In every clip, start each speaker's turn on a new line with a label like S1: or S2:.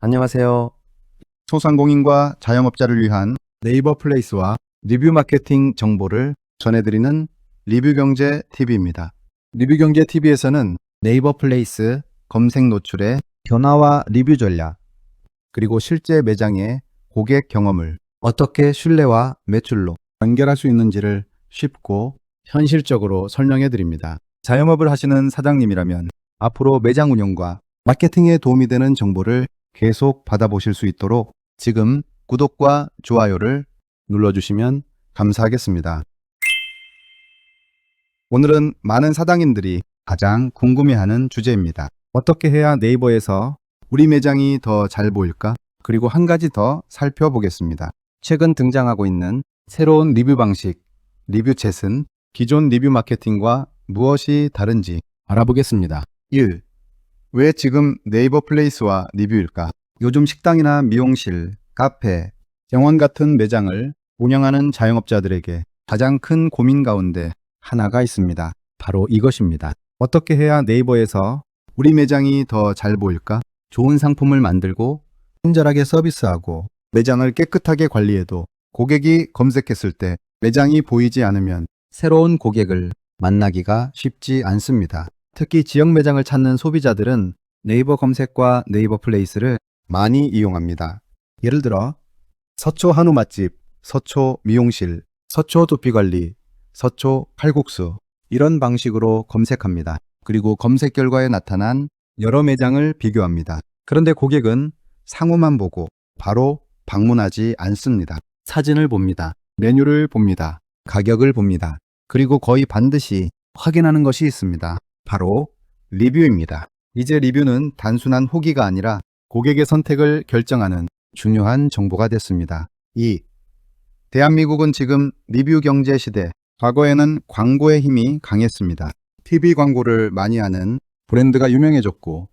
S1: 안녕하세요.
S2: 소상공인과 자영업자를 위한 네이버 플레이스와 리뷰 마케팅 정보를 전해드리는 리뷰경제 TV입니다. 리뷰경제 TV에서는 네이버 플레이스 검색 노출의 변화와 리뷰 전략, 그리고 실제 매장의 고객 경험을 어떻게 신뢰와 매출로 연결할 수 있는지를 쉽고 현실적으로 설명해 드립니다. 자영업을 하시는 사장님이라면 앞으로 매장 운영과 마케팅에 도움이 되는 정보를 계속 받아보실 수 있도록 지금 구독과 좋아요를 눌러주시면 감사하겠습니다. 오늘은 많은 사장님들이 가장 궁금해하는 주제입니다. 어떻게 해야 네이버에서 우리 매장이 더 잘 보일까? 그리고 한 가지 더 살펴보겠습니다. 최근 등장하고 있는 새로운 리뷰 방식, 리뷰챗은 기존 리뷰 마케팅과 무엇이 다른지 알아보겠습니다. 1. 왜 지금 네이버 플레이스와 리뷰일까? 요즘 식당이나 미용실, 카페, 병원 같은 매장을 운영하는 자영업자들에게 가장 큰 고민 가운데 하나가 있습니다. 바로 이것입니다. 어떻게 해야 네이버에서 우리 매장이 더 잘 보일까? 좋은 상품을 만들고 친절하게 서비스하고 매장을 깨끗하게 관리해도 고객이 검색했을 때 매장이 보이지 않으면 새로운 고객을 만나기가 쉽지 않습니다. 특히 지역 매장을 찾는 소비자들은 네이버 검색과 네이버 플레이스를 많이 이용합니다. 예를 들어 서초 한우 맛집, 서초 미용실, 서초 두피관리, 서초 칼국수 이런 방식으로 검색합니다. 그리고 검색 결과에 나타난 여러 매장을 비교합니다. 그런데 고객은 상호만 보고 바로 방문하지 않습니다. 사진을 봅니다. 메뉴를 봅니다. 가격을 봅니다. 그리고 거의 반드시 확인하는 것이 있습니다. 바로 리뷰입니다. 이제 리뷰는 단순한 후기가 아니라 고객의 선택을 결정하는 중요한 정보가 됐습니다. 2. 대한민국은 지금 리뷰 경제 시대. 과거에는 광고의 힘이 강했습니다. TV 광고를 많이 하는 브랜드가 유명해졌고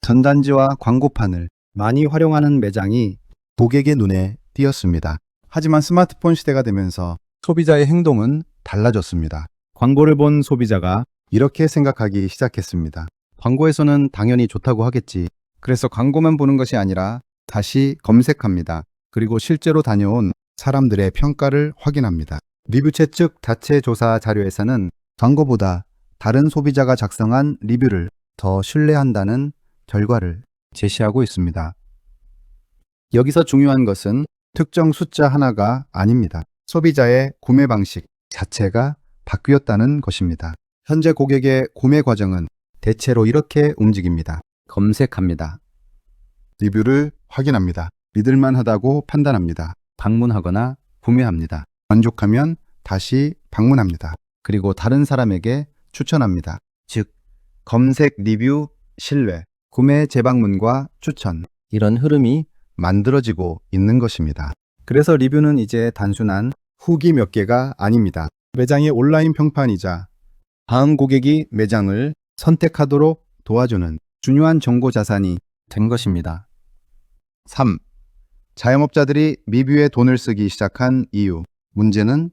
S2: 전단지와 광고판을 많이 활용하는 매장이 고객의 눈에 띄었습니다. 하지만 스마트폰 시대가 되면서 소비자의 행동은 달라졌습니다. 광고를 본 소비자가 이렇게 생각하기 시작했습니다. 광고에서는 당연히 좋다고 하겠지. 그래서 광고만 보는 것이 아니라 다시 검색합니다. 그리고 실제로 다녀온 사람들의 평가를 확인합니다. 리뷰챗 측 자체 조사 자료에서는 광고보다 다른 소비자가 작성한 리뷰를 더 신뢰한다는 결과를 제시하고 있습니다. 여기서 중요한 것은 특정 숫자 하나가 아닙니다. 소비자의 구매 방식 자체가 바뀌었다는 것입니다. 현재 고객의 구매 과정은 대체로 이렇게 움직입니다. 검색합니다. 리뷰를 확인합니다. 믿을만하다고 판단합니다. 방문하거나 구매합니다. 만족하면 다시 방문합니다. 그리고 다른 사람에게 추천합니다. 즉, 검색, 리뷰, 신뢰, 구매, 재방문과 추천 이런 흐름이 만들어지고 있는 것입니다. 그래서 리뷰는 이제 단순한 후기 몇 개가 아닙니다. 매장의 온라인 평판이자 다음 고객이 매장을 선택하도록 도와주는 중요한 정보 자산이 된 것입니다. 3. 자영업자들이 리뷰에 돈을 쓰기 시작한 이유. 문제는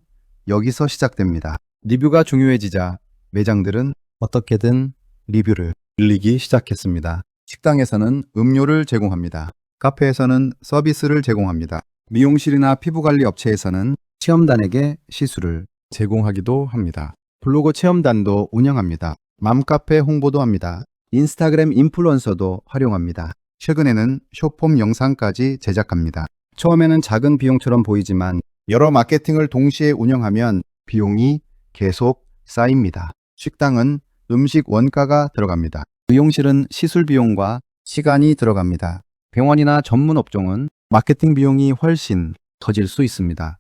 S2: 여기서 시작됩니다. 리뷰가 중요해지자 매장들은 어떻게든 리뷰를 늘리기 시작했습니다. 식당에서는 음료를 제공합니다. 카페에서는 서비스를 제공합니다. 미용실이나 피부관리 업체에서는 체험단에게 시술을 제공하기도 합니다. 블로그 체험단도 운영합니다. 맘카페 홍보도 합니다. 인스타그램 인플루언서도 활용합니다. 최근에는 숏폼 영상까지 제작합니다. 처음에는 작은 비용처럼 보이지만 여러 마케팅을 동시에 운영하면 비용이 계속 쌓입니다. 식당은 음식 원가가 들어갑니다. 미용실은 시술 비용과 시간이 들어갑니다. 병원이나 전문 업종은 마케팅 비용이 훨씬 커질 수 있습니다.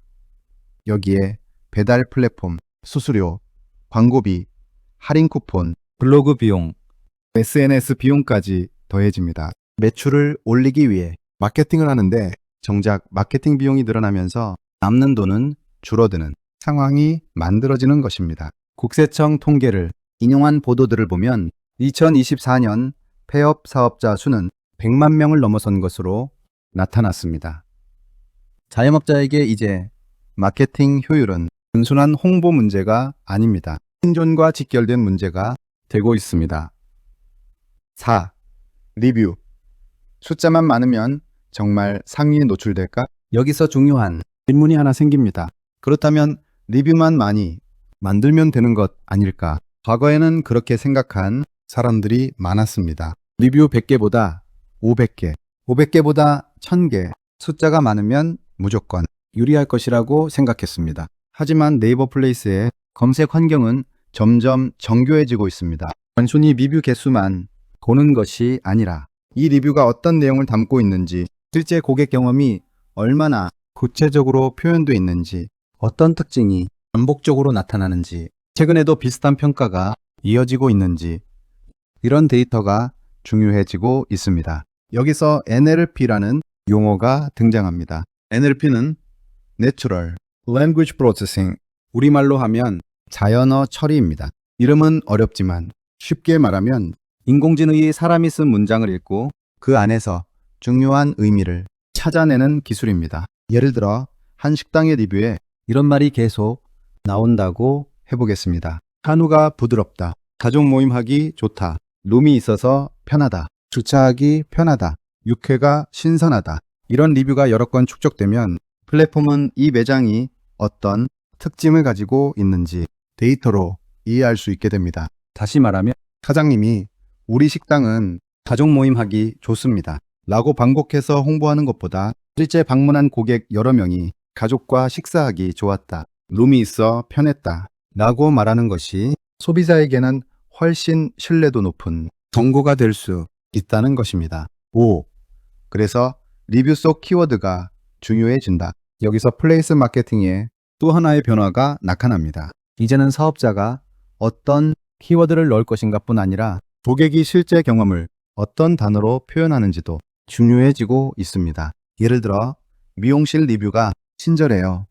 S2: 여기에 배달 플랫폼, 수수료, 광고비, 할인 쿠폰, 블로그 비용, SNS 비용까지 더해집니다. 매출을 올리기 위해 마케팅을 하는데 정작 마케팅 비용이 늘어나면서 남는 돈은 줄어드는 상황이 만들어지는 것입니다. 국세청 통계를 인용한 보도들을 보면 2024년 폐업 사업자 수는 100만 명을 넘어선 것으로 나타났습니다. 자영업자에게 이제 마케팅 효율은 단순한 홍보 문제가 아닙니다. 생존과 직결된 문제가 되고 있습니다. 4. 리뷰. 숫자만 많으면 정말 상위에 노출될까? 여기서 중요한 질문이 하나 생깁니다. 그렇다면 리뷰만 많이 만들면 되는 것 아닐까? 과거에는 그렇게 생각한 사람들이 많았습니다. 리뷰 100개보다 500개, 500개보다 1000개, 숫자가 많으면 무조건 유리할 것이라고 생각했습니다. 하지만 네이버 플레이스의 검색 환경은 점점 정교해지고 있습니다. 단순히 리뷰 개수만 보는 것이 아니라 이 리뷰가 어떤 내용을 담고 있는지, 실제 고객 경험이 얼마나 구체적으로 표현되어 있는지, 어떤 특징이 반복적으로 나타나는지, 최근에도 비슷한 평가가 이어지고 있는지, 이런 데이터가 중요해지고 있습니다. 여기서 NLP라는 용어가 등장합니다. NLP는 Natural Language Processing, 우리말로 하면 자연어 처리입니다. 이름은 어렵지만 쉽게 말하면 인공지능이 사람이 쓴 문장을 읽고 그 안에서 중요한 의미를 찾아내는 기술입니다. 예를 들어 한 식당의 리뷰에 이런 말이 계속 나온다고 해보겠습니다. 한우가 부드럽다. 가족 모임하기 좋다. 룸이 있어서 편하다. 주차하기 편하다. 육회가 신선하다. 이런 리뷰가 여러 건 축적되면 플랫폼은 이 매장이 어떤 특징을 가지고 있는지 데이터로 이해할 수 있게 됩니다. 다시 말하면 사장님이 우리 식당은 가족 모임하기 좋습니다 라고 반복해서 홍보하는 것보다 실제 방문한 고객 여러 명이 가족과 식사하기 좋았다, 룸이 있어 편했다 라고 말하는 것이 소비자에게는 훨씬 신뢰도 높은 정보가 될 수 있다는 것입니다. 5. 그래서 리뷰 속 키워드가 중요해진다. 여기서 플레이스 마케팅의 또 하나의 변화가 나타납니다. 이제는 사업자가 어떤 키워드를 넣을 것인가 뿐 아니라 고객이 실제 경험을 어떤 단어로 표현하는지도 중요해지고 있습니다. 예를 들어 미용실 리뷰가 친절해요.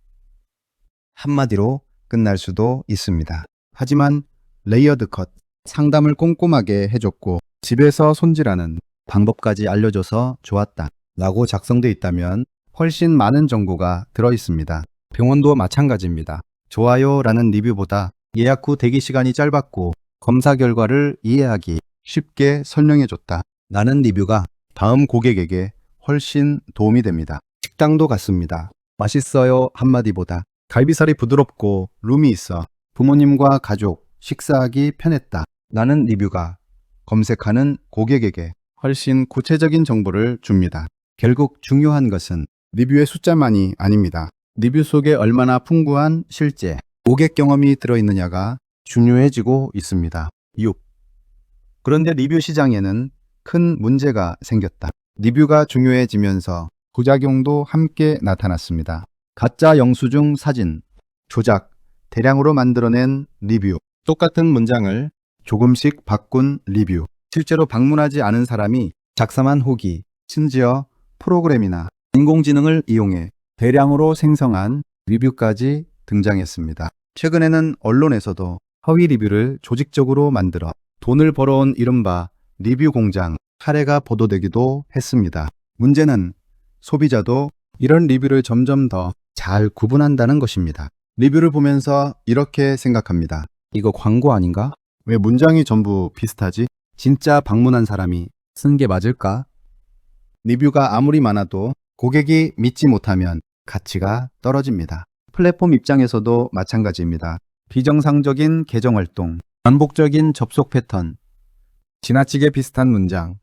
S2: 한마디로 끝날 수도 있습니다. 하지만 레이어드 컷, 상담을 꼼꼼하게 해줬고 집에서 손질하는 방법까지 알려줘서 좋았다 라고 작성되어 있다면 훨씬 많은 정보가 들어있습니다. 병원도 마찬가지입니다. 좋아요 라는 리뷰보다 예약 후 대기 시간이 짧았고 검사 결과를 이해하기 쉽게 설명해줬다 라는 리뷰가 다음 고객에게 훨씬 도움이 됩니다. 식당도 같습니다. 맛있어요 한마디보다 갈비살이 부드럽고 룸이 있어 부모님과 가족 식사하기 편했다 라는 리뷰가 검색하는 고객에게 훨씬 구체적인 정보를 줍니다. 결국 중요한 것은 리뷰의 숫자만이 아닙니다. 리뷰 속에 얼마나 풍부한 실제 고객 경험이 들어있느냐가 중요해지고 있습니다. 6. 그런데 리뷰 시장에는 큰 문제가 생겼다. 리뷰가 중요해지면서 부작용도 함께 나타났습니다. 가짜 영수증 사진, 조작, 대량으로 만들어낸 리뷰, 똑같은 문장을 조금씩 바꾼 리뷰, 실제로 방문하지 않은 사람이 작성한 후기, 심지어 프로그램이나 인공지능을 이용해 대량으로 생성한 리뷰까지 등장했습니다. 최근에는 언론에서도 허위 리뷰를 조직적으로 만들어 돈을 벌어온 이른바 리뷰 공장 사례가 보도되기도 했습니다. 문제는 소비자도 이런 리뷰를 점점 더 잘 구분한다는 것입니다. 리뷰를 보면서 이렇게 생각합니다. 이거 광고 아닌가? 왜 문장이 전부 비슷하지? 진짜 방문한 사람이 쓴 게 맞을까? 리뷰가 아무리 많아도 고객이 믿지 못하면 가치가 떨어집니다. 플랫폼 입장에서도 마찬가지입니다. 비정상적인 계정 활동, 반복적인 접속 패턴, 지나치게 비슷한 문장,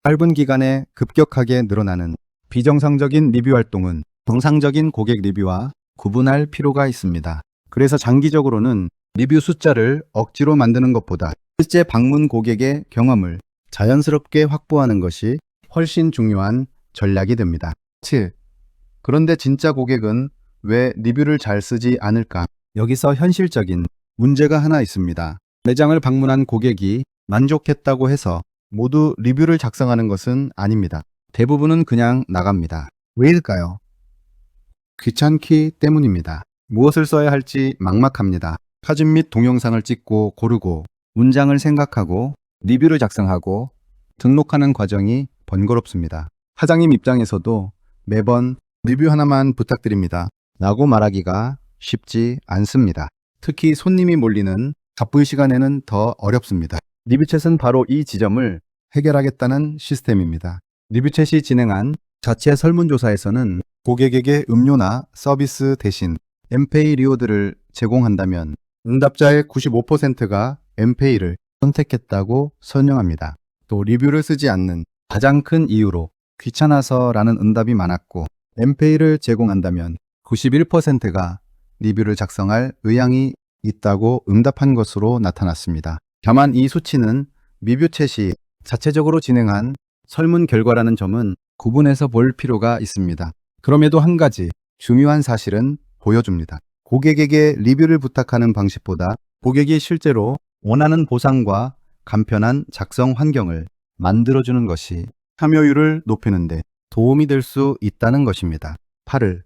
S2: 짧은 기간에 급격하게 늘어나는 비정상적인 리뷰 활동은 정상적인 고객 리뷰와 구분할 필요가 있습니다. 그래서 장기적으로는 리뷰 숫자를 억지로 만드는 것보다 실제 방문 고객의 경험을 자연스럽게 확보하는 것이 훨씬 중요한 전략이 됩니다. 7. 그런데 진짜 고객은 왜 리뷰를 잘 쓰지 않을까? 여기서 현실적인 문제가 하나 있습니다. 매장을 방문한 고객이 만족했다고 해서 모두 리뷰를 작성하는 것은 아닙니다. 대부분은 그냥 나갑니다. 왜일까요? 귀찮기 때문입니다. 무엇을 써야 할지 막막합니다. 사진 및 동영상을 찍고 고르고 문장을 생각하고 리뷰를 작성하고 등록하는 과정이 번거롭습니다. 사장님 입장에서도 매번 리뷰 하나만 부탁드립니다 라고 말하기가 쉽지 않습니다. 특히 손님이 몰리는 바쁜 시간에는 더 어렵습니다. 리뷰챗은 바로 이 지점을 해결하겠다는 시스템입니다. 리뷰챗이 진행한 자체 설문조사에서는 고객에게 음료나 서비스 대신 엠페이 리워드를 제공한다면 응답자의 95%가 엠페이를 선택했다고 설명합니다. 또 리뷰를 쓰지 않는 가장 큰 이유로 귀찮아서라는 응답이 많았고, 엠페이를 제공한다면 91%가 리뷰를 작성할 의향이 있다고 응답한 것으로 나타났습니다. 다만 이 수치는 리뷰챗이 자체적으로 진행한 설문 결과라는 점은 구분해서 볼 필요가 있습니다. 그럼에도 한 가지 중요한 사실은 보여줍니다. 고객에게 리뷰를 부탁하는 방식보다 고객이 실제로 원하는 보상과 간편한 작성 환경을 만들어주는 것이 참여율을 높이는데 도움이 될 수 있다는 것입니다. 8을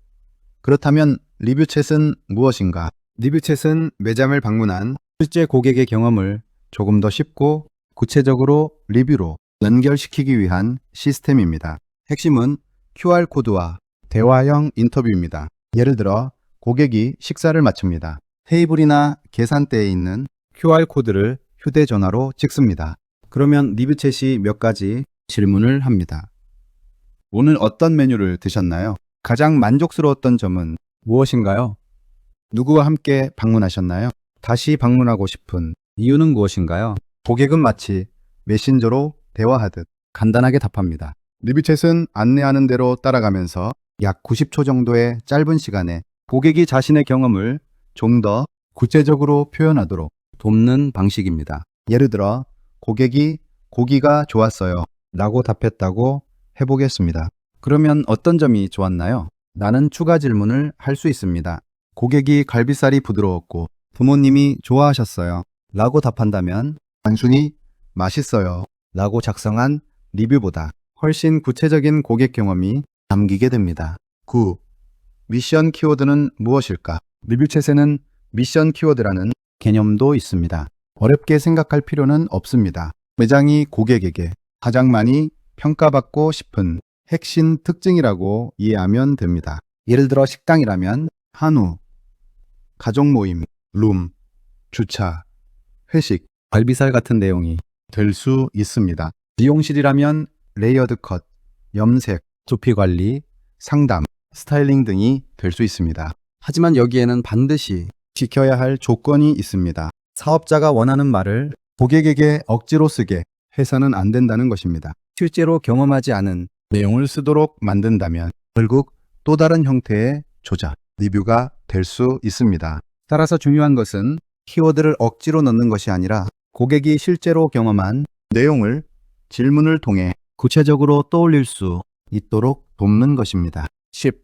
S2: 그렇다면 리뷰챗은 무엇인가? 리뷰챗은 매장을 방문한 실제 고객의 경험을 조금 더 쉽고 구체적으로 리뷰로 연결시키기 위한 시스템입니다. 핵심은 QR코드와 대화형 인터뷰입니다. 예를 들어 고객이 식사를 마칩니다. 테이블이나 계산대에 있는 QR코드를 휴대전화로 찍습니다. 그러면 리뷰챗이 몇 가지 질문을 합니다. 오늘 어떤 메뉴를 드셨나요? 가장 만족스러웠던 점은 무엇인가요? 누구와 함께 방문하셨나요? 다시 방문하고 싶은 이유는 무엇인가요? 고객은 마치 메신저로 대화하듯 간단하게 답합니다. 리뷰챗은 안내하는 대로 따라가면서 약 90초 정도의 짧은 시간에 고객이 자신의 경험을 좀 더 구체적으로 표현하도록 돕는 방식입니다. 예를 들어 고객이 고기가 좋았어요 라고 답했다고 해보겠습니다. 그러면 어떤 점이 좋았나요? 나는 추가 질문을 할 수 있습니다. 고객이 갈비살이 부드러웠고 부모님이 좋아하셨어요 라고 답한다면 단순히 맛있어요 라고 작성한 리뷰보다 훨씬 구체적인 고객 경험이 담기게 됩니다. 9. 미션 키워드는 무엇일까? 리뷰챗에는 미션 키워드라는 개념도 있습니다. 어렵게 생각할 필요는 없습니다. 매장이 고객에게 가장 많이 평가받고 싶은 핵심 특징이라고 이해하면 됩니다. 예를 들어 식당이라면 한우, 가족 모임, 룸, 주차, 회식, 갈비살 같은 내용이 될 수 있습니다. 미용실이라면 레이어드 컷, 염색, 두피 관리, 상담, 스타일링 등이 될 수 있습니다. 하지만 여기에는 반드시 지켜야 할 조건이 있습니다. 사업자가 원하는 말을 고객에게 억지로 쓰게 해서는 안 된다는 것입니다. 실제로 경험하지 않은 내용을 쓰도록 만든다면 결국 또 다른 형태의 조작, 리뷰가 될 수 있습니다. 따라서 중요한 것은 키워드를 억지로 넣는 것이 아니라 고객이 실제로 경험한 내용을 질문을 통해 구체적으로 떠올릴 수 있도록 돕는 것입니다. 10.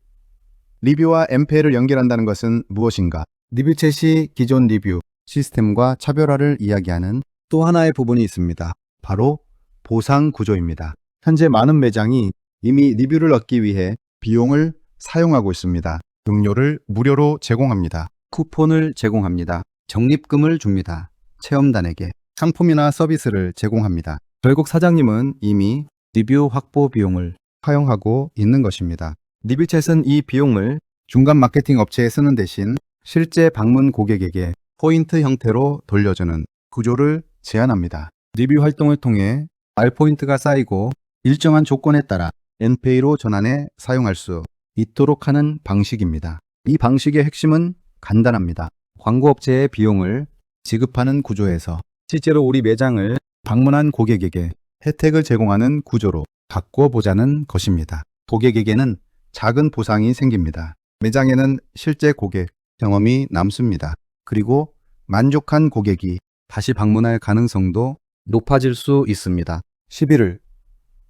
S2: 리뷰와 엠페이를 연결한다는 것은 무엇인가? 리뷰챗이 기존 리뷰 시스템과 차별화를 이야기하는 또 하나의 부분이 있습니다. 바로 보상 구조입니다. 현재 많은 매장이 이미 리뷰를 얻기 위해 비용을 사용하고 있습니다. 음료를 무료로 제공합니다. 쿠폰을 제공합니다. 적립금을 줍니다. 체험단에게 상품이나 서비스를 제공합니다. 결국 사장님은 이미 리뷰 확보 비용을 사용하고 있는 것입니다. 리뷰챗은 이 비용을 중간 마케팅 업체에 쓰는 대신 실제 방문 고객에게 포인트 형태로 돌려주는 구조를 제안합니다. 리뷰 활동을 통해 R포인트가 쌓이고 일정한 조건에 따라 엔페이로 전환해 사용할 수 있도록 하는 방식입니다. 이 방식의 핵심은 간단합니다. 광고업체의 비용을 지급하는 구조에서 실제로 우리 매장을 방문한 고객에게 혜택을 제공하는 구조로 바꿔보자는 것입니다. 고객에게는 작은 보상이 생깁니다. 매장에는 실제 고객 경험이 남습니다. 그리고 만족한 고객이 다시 방문할 가능성도 높아질 수 있습니다. 11을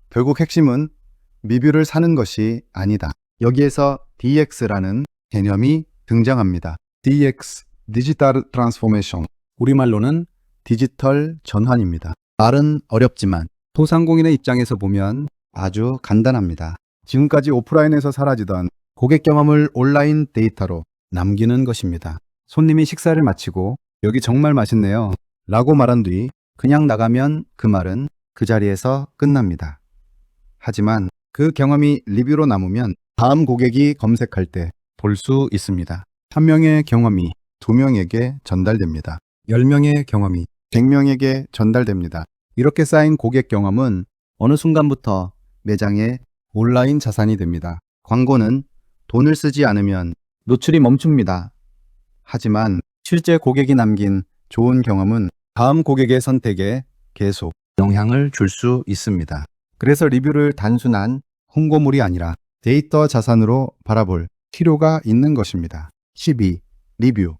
S2: 결국 핵심은 리뷰를 사는 것이 아니다. 여기에서 DX라는 개념이 등장합니다. DX, 디지털 트랜스포메이션. 우리말로는 디지털 전환입니다. 말은 어렵지만 소상공인의 입장에서 보면 아주 간단합니다. 지금까지 오프라인에서 사라지던 고객 경험을 온라인 데이터로 남기는 것입니다. 손님이 식사를 마치고 여기 정말 맛있네요 라고 말한 뒤 그냥 나가면 그 말은 그 자리에서 끝납니다. 하지만 그 경험이 리뷰로 남으면 다음 고객이 검색할 때 볼 수 있습니다. 한 명의 경험이 2명에게 전달됩니다. 10명의 경험이 100명에게 전달됩니다. 이렇게 쌓인 고객 경험은 어느 순간부터 매장의 온라인 자산이 됩니다. 광고는 돈을 쓰지 않으면 노출이 멈춥니다. 하지만 실제 고객이 남긴 좋은 경험은 다음 고객의 선택에 계속 영향을 줄 수 있습니다. 그래서 리뷰를 단순한 홍보물이 아니라 데이터 자산으로 바라볼 필요가 있는 것입니다. 12. 리뷰.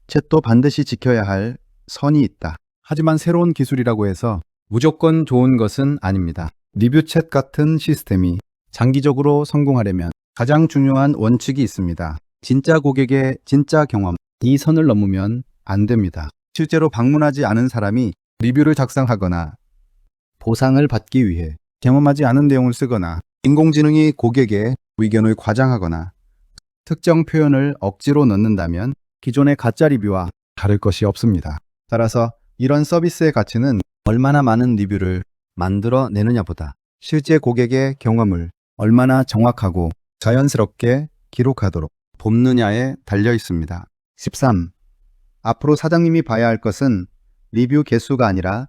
S2: 챗도 반드시 지켜야 할 선이 있다. 하지만 새로운 기술이라고 해서 무조건 좋은 것은 아닙니다. 리뷰 챗 같은 시스템이 장기적으로 성공하려면 가장 중요한 원칙이 있습니다. 진짜 고객의 진짜 경험. 이 선을 넘으면 안 됩니다. 실제로 방문하지 않은 사람이 리뷰를 작성하거나 보상을 받기 위해 경험하지 않은 내용을 쓰거나 인공지능이 고객의 의견을 과장하거나 특정 표현을 억지로 넣는다면 기존의 가짜 리뷰와 다를 것이 없습니다. 따라서 이런 서비스의 가치는 얼마나 많은 리뷰를 만들어내느냐보다 실제 고객의 경험을 얼마나 정확하고 자연스럽게 기록하도록 돕느냐에 달려 있습니다. 13. 앞으로 사장님이 봐야 할 것은 리뷰 개수가 아니라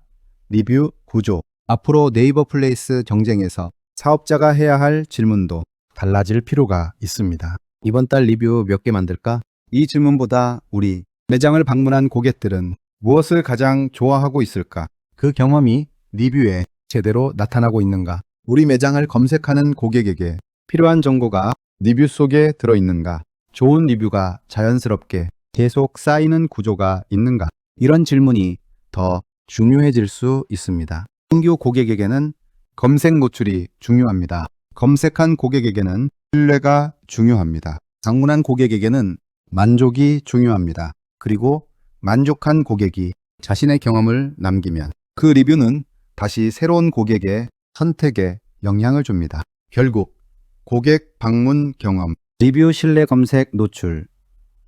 S2: 리뷰 구조. 앞으로 네이버 플레이스 경쟁에서 사업자가 해야 할 질문도 달라질 필요가 있습니다. 이번 달 리뷰 몇 개 만들까? 이 질문보다 우리 매장을 방문한 고객들은 무엇을 가장 좋아하고 있을까? 그 경험이 리뷰에 제대로 나타나고 있는가? 우리 매장을 검색하는 고객에게 필요한 정보가 리뷰 속에 들어있는가? 좋은 리뷰가 자연스럽게 계속 쌓이는 구조가 있는가? 이런 질문이 더 중요해질 수 있습니다. 신규 고객에게는 검색 노출이 중요합니다. 검색한 고객에게는 신뢰가 중요합니다. 방문한 고객에게는 만족이 중요합니다. 그리고 만족한 고객이 자신의 경험을 남기면 그 리뷰는 다시 새로운 고객의 선택에 영향을 줍니다. 결국 고객 방문 경험, 리뷰 신뢰 검색 노출,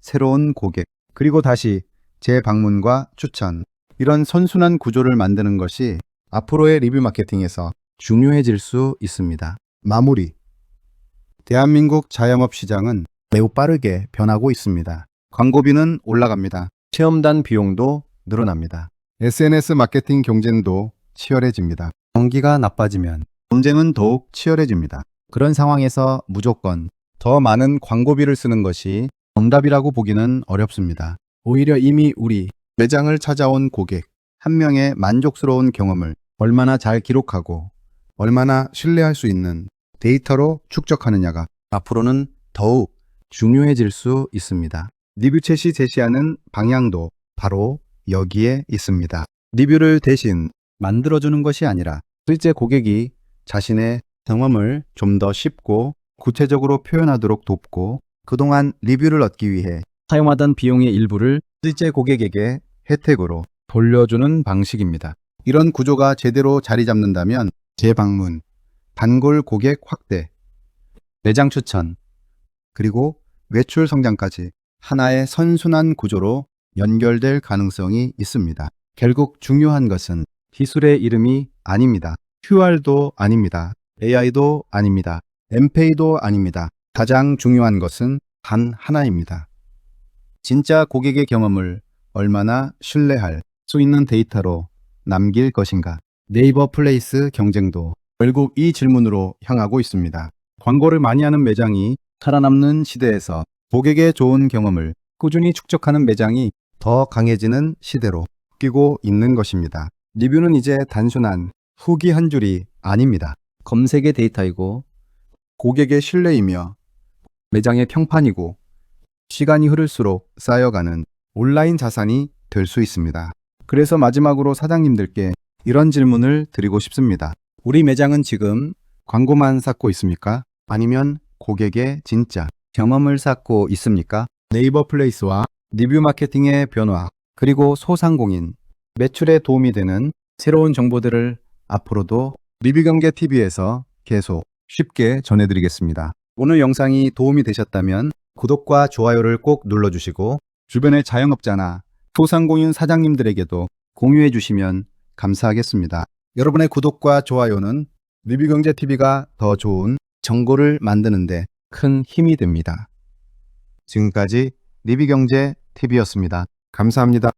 S2: 새로운 고객, 그리고 다시 재방문과 추천, 이런 선순환 구조를 만드는 것이 앞으로의 리뷰 마케팅에서 중요해질 수 있습니다. 마무리. 대한민국 자영업 시장은 매우 빠르게 변하고 있습니다. 광고비는 올라갑니다. 체험단 비용도 늘어납니다. SNS 마케팅 경쟁도 치열해집니다. 경기가 나빠지면 경쟁은 더욱 치열해집니다. 그런 상황에서 무조건 더 많은 광고비를 쓰는 것이 정답이라고 보기는 어렵습니다. 오히려 이미 우리 매장을 찾아온 고객 한 명의 만족스러운 경험을 얼마나 잘 기록하고 얼마나 신뢰할 수 있는 데이터로 축적하느냐가 앞으로는 더욱 중요해질 수 있습니다. 리뷰챗이 제시하는 방향도 바로 여기에 있습니다. 리뷰를 대신 만들어주는 것이 아니라 실제 고객이 자신의 경험을 좀 더 쉽고 구체적으로 표현하도록 돕고 그동안 리뷰를 얻기 위해 사용하던 비용의 일부를 실제 고객에게 혜택으로 돌려주는 방식입니다. 이런 구조가 제대로 자리 잡는다면 재방문, 단골 고객 확대, 매장 추천, 그리고 매출 성장까지 하나의 선순환 구조로 연결될 가능성이 있습니다. 결국 중요한 것은 기술의 이름이 아닙니다. QR도 아닙니다. AI도 아닙니다. MPA도 아닙니다. 가장 중요한 것은 단 하나입니다. 진짜 고객의 경험을 얼마나 신뢰할 수 있는 데이터로 남길 것인가? 네이버 플레이스 경쟁도 결국 이 질문으로 향하고 있습니다. 광고를 많이 하는 매장이 살아남는 시대에서 고객의 좋은 경험을 꾸준히 축적하는 매장이 더 강해지는 시대로 바뀌고 있는 것입니다. 리뷰는 이제 단순한 후기 한 줄이 아닙니다. 검색의 데이터이고 고객의 신뢰이며 매장의 평판이고 시간이 흐를수록 쌓여가는 온라인 자산이 될 수 있습니다. 그래서 마지막으로 사장님들께 이런 질문을 드리고 싶습니다. 우리 매장은 지금 광고만 쌓고 있습니까? 아니면 고객의 진짜 경험을 쌓고 있습니까? 네이버 플레이스와 리뷰 마케팅의 변화, 그리고 소상공인 매출에 도움이 되는 새로운 정보들을 앞으로도 리뷰경제TV에서 계속 쉽게 전해드리겠습니다. 오늘 영상이 도움이 되셨다면 구독과 좋아요를 꼭 눌러주시고 주변의 자영업자나 소상공인 사장님들에게도 공유해 주시면 감사하겠습니다. 여러분의 구독과 좋아요는 리뷰경제TV가 더 좋은 정보를 만드는데 큰 힘이 됩니다. 지금까지 리뷰경제TV였습니다. 감사합니다.